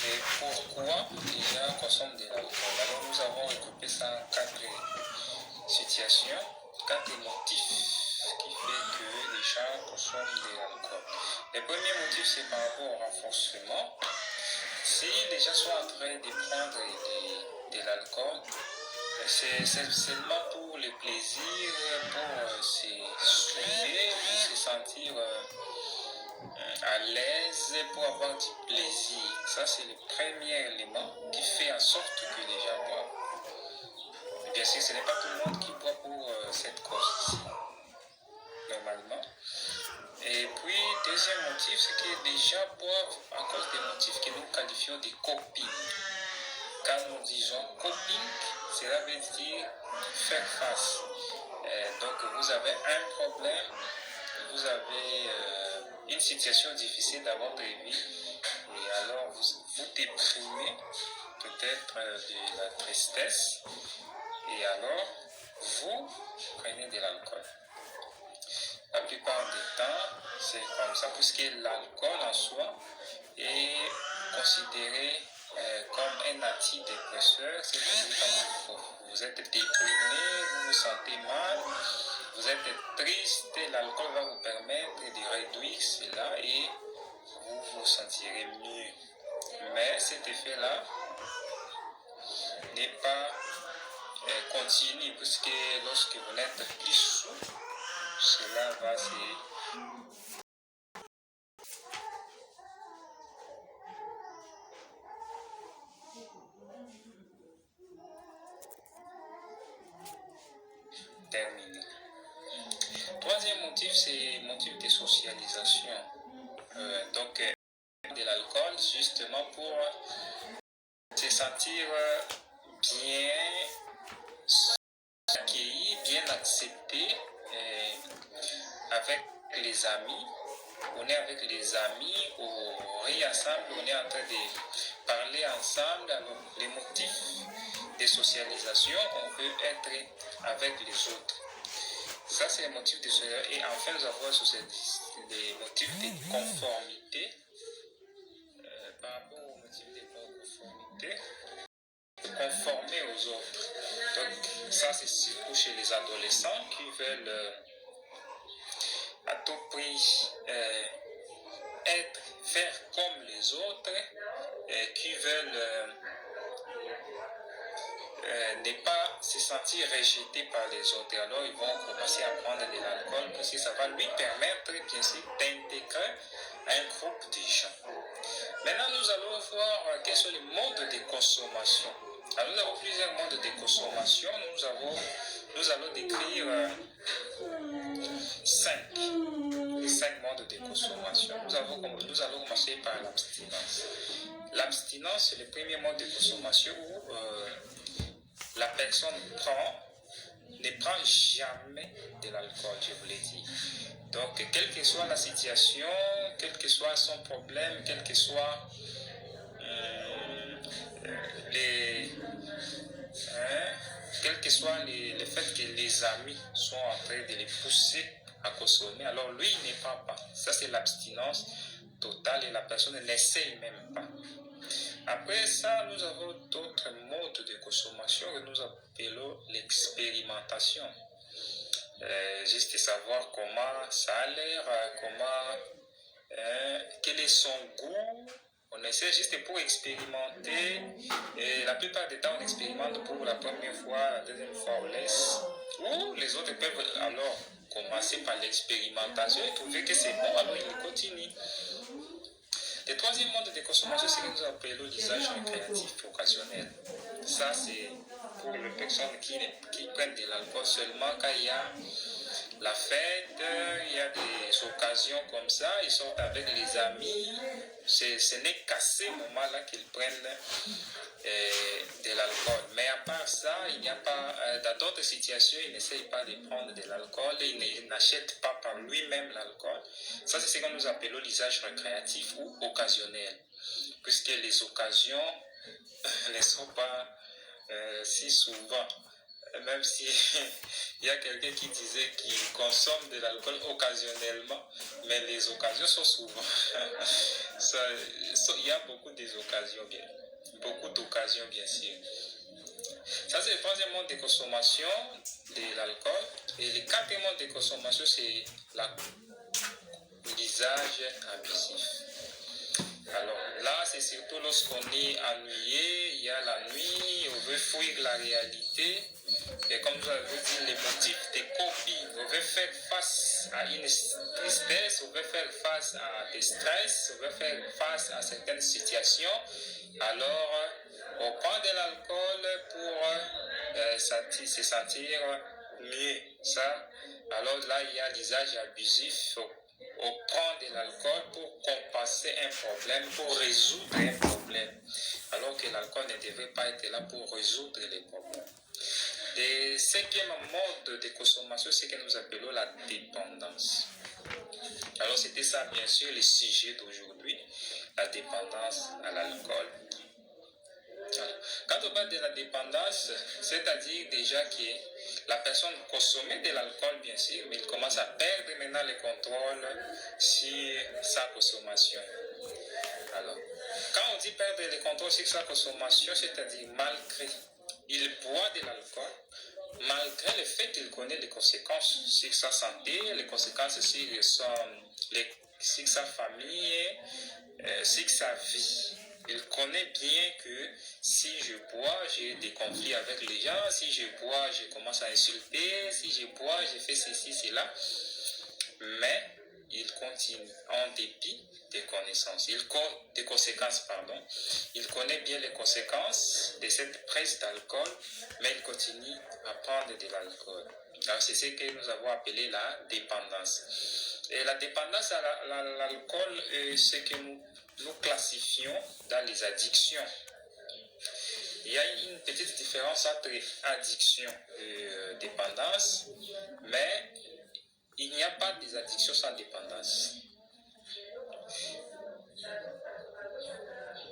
Et pourquoi les gens consomment de l'alcool? Alors nous avons regroupé ça en 4 situations, 4 motifs qui font que les gens consomment de l'alcool. Le premier motif, c'est par rapport au renforcement. Si les gens sont en train de prendre de l'alcool, c'est seulement pour le plaisir, pour se soulager, pour se sentir à l'aise, pour avoir du plaisir. Ça, c'est le premier élément qui fait en sorte que les gens boivent. Bien sûr, ce n'est pas tout le monde qui boit pour cette cause-ci, normalement. Et puis, deuxième motif, c'est que les gens boivent à cause des motifs que nous qualifions de coping. Quand nous disons coping, cela veut dire faire face. Donc, vous avez un problème, vous avez une situation difficile dans votre vie, et alors vous déprimez, peut-être de la tristesse, et alors vous prenez de l'alcool. La plupart du temps, c'est comme ça, puisque l'alcool en soi est considéré comme un antidépresseur. C'est-à-dire quand vous êtes déprimé, vous vous sentez mal, vous êtes triste, l'alcool va vous permettre de réduire cela et vous vous sentirez mieux. Mais cet effet-là n'est pas continu, puisque lorsque vous n'êtes plus sous, cela va se terminer. Troisième motif, c'est motif de socialisation. Donc, de l'alcool, justement pour se sentir bien accueilli, bien accepté avec les amis. On est avec les amis, on rit ensemble, on est en train de parler ensemble. Alors, les motifs de socialisation, on peut être avec les autres. Ça, c'est les motifs de socialisation. Et enfin, nous avons les motifs de conformité. Par rapport aux motifs de conformité, conformer aux autres. Donc, ça, c'est surtout chez les adolescents qui veulent à tout prix faire comme les autres, qui veulent ne pas se sentir rejetés par les autres. Alors ils vont commencer à prendre de l'alcool parce que ça va lui permettre bien sûr d'intégrer un groupe de gens. Maintenant nous allons voir quels sont les modes de consommation. Alors nous avons plusieurs modes de consommation. Nous allons décrire 5 modes de consommation. Nous allons commencer par l'abstinence. L'abstinence, c'est le premier mode de consommation où la personne ne prend jamais de l'alcool, je vous l'ai dit. Donc, quelle que soit la situation, quel que soit son problème, quel que soit le fait que les amis sont en train de les pousser à consommer, alors lui, il ne prend pas. Ça, c'est l'abstinence totale et la personne n'essaye même pas. Après ça, nous avons d'autres modes de consommation que nous appelons l'expérimentation. Juste savoir comment ça a l'air, quel est son goût. On essaie juste pour expérimenter. Et la plupart du temps, on expérimente pour la première fois, la deuxième fois, on laisse. Ou les autres peuvent alors commencer par l'expérimentation et trouver que c'est bon, alors ils continuent. Le troisième mode de consommation, c'est ce que nous appelons l'usage récréatif occasionnel. Ça, c'est pour les personnes qui prennent de l'alcool seulement quand il y a la fête, il y a des occasions comme ça, ils sortent avec les amis. Ce n'est qu'à ces moments-là qu'ils prennent de l'alcool. Mais à part ça, il n'y a pas, dans d'autres situations, il n'essaye pas de prendre de l'alcool, il n'achète pas par lui-même l'alcool. Ça, c'est ce que nous appelons l'usage récréatif ou occasionnel, puisque les occasions ne sont pas si souvent. même si il y a quelqu'un qui disait qu'il consomme de l'alcool occasionnellement, mais les occasions sont souvent. Il y a beaucoup d'occasions, beaucoup d'occasions, bien sûr. Ça, c'est le troisième mode de consommation de l'alcool. Et le quatrième mode de consommation, c'est l'usage abusif. Alors là, c'est surtout lorsqu'on est ennuyé, il y a la nuit, on veut fuir la réalité. Et comme je vous dis, les motifs de copie, on veut faire face à une tristesse, on veut faire face à des stress, on veut faire face à certaines situations. Alors, on prend de l'alcool pour se sentir mieux. Ça, alors là, il y a l'usage abusif. On prend de l'alcool pour compenser un problème, pour résoudre un problème, alors que l'alcool ne devrait pas être là pour résoudre les problèmes. Le cinquième mode de consommation, c'est ce que nous appelons la dépendance. Alors c'était ça, bien sûr, le sujet d'aujourd'hui, la dépendance à l'alcool. Quand on parle de la dépendance, c'est-à-dire déjà que la personne consommait de l'alcool, bien sûr, mais il commence à perdre maintenant le contrôle sur sa consommation. Alors, quand on dit perdre le contrôle sur sa consommation, c'est-à-dire malgré il boit de l'alcool, malgré le fait qu'il connaît les conséquences sur sa santé, les conséquences sur sa famille, sur sa vie. Il connaît bien que si je bois, j'ai des conflits avec les gens, si je bois, je commence à insulter, si je bois, je fais ceci, cela. Mais il continue en dépit des connaissances, des conséquences, pardon. Il connaît bien les conséquences de cette prise d'alcool, mais il continue à prendre de l'alcool. Alors c'est ce que nous avons appelé la dépendance. Et la dépendance à l'alcool, c'est que nous classifions dans les addictions. Il y a une petite différence entre addiction et dépendance, mais il n'y a pas des addictions sans dépendance.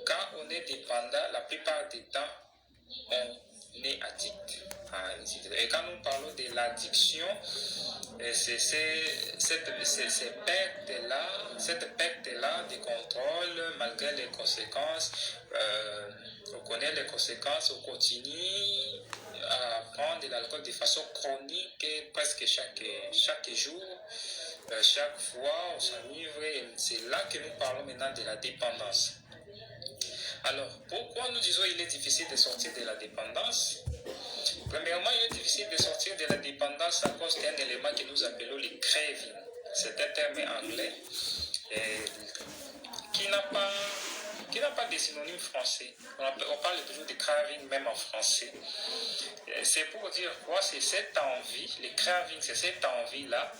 Quand on est dépendant, la plupart du temps, on est addict. Et quand nous parlons de l'addiction, c'est cette perte-là de contrôle, malgré les conséquences, on connaît les conséquences, on continue à prendre de l'alcool de façon chronique, presque chaque jour, chaque fois, on s'enivre, et c'est là que nous parlons maintenant de la dépendance. Alors, pourquoi nous disons qu'il est difficile de sortir de la dépendance? Premièrement, il est difficile de sortir de la dépendance à cause d'un élément que nous appelons le craving. C'est un terme anglais qui n'a pas de synonyme français. On parle toujours de craving même en français. C'est pour dire quoi? C'est cette envie, le craving, c'est cette envie-là,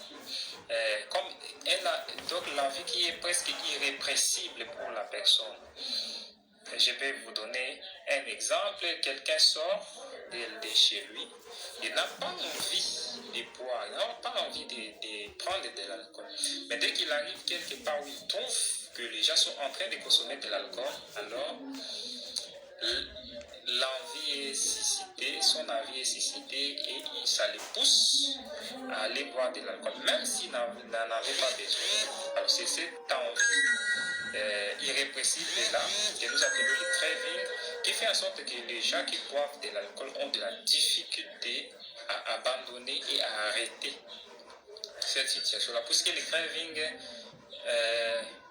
donc l'envie qui est presque irrépressible pour la personne. Je vais vous donner un exemple. Quelqu'un sort de chez lui, il n'a pas envie de boire, il n'a pas envie de prendre de l'alcool. Mais dès qu'il arrive quelque part où il trouve que les gens sont en train de consommer de l'alcool, alors l'envie est suscitée, son envie est suscitée et ça le pousse à aller boire de l'alcool, même s'il n'en avait pas besoin. Alors c'est cette envie irrépressible là, que nous appelons le craving, qui fait en sorte que les gens qui boivent de l'alcool ont de la difficulté à abandonner et à arrêter cette situation-là, puisque le craving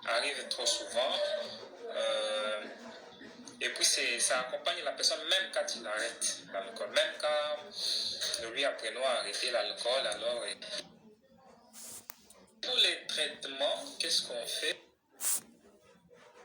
arrive trop souvent, et puis ça accompagne la personne même quand il arrête l'alcool, même quand nous lui apprenons à arrêter l'alcool. Alors, pour les traitements, qu'est-ce qu'on fait?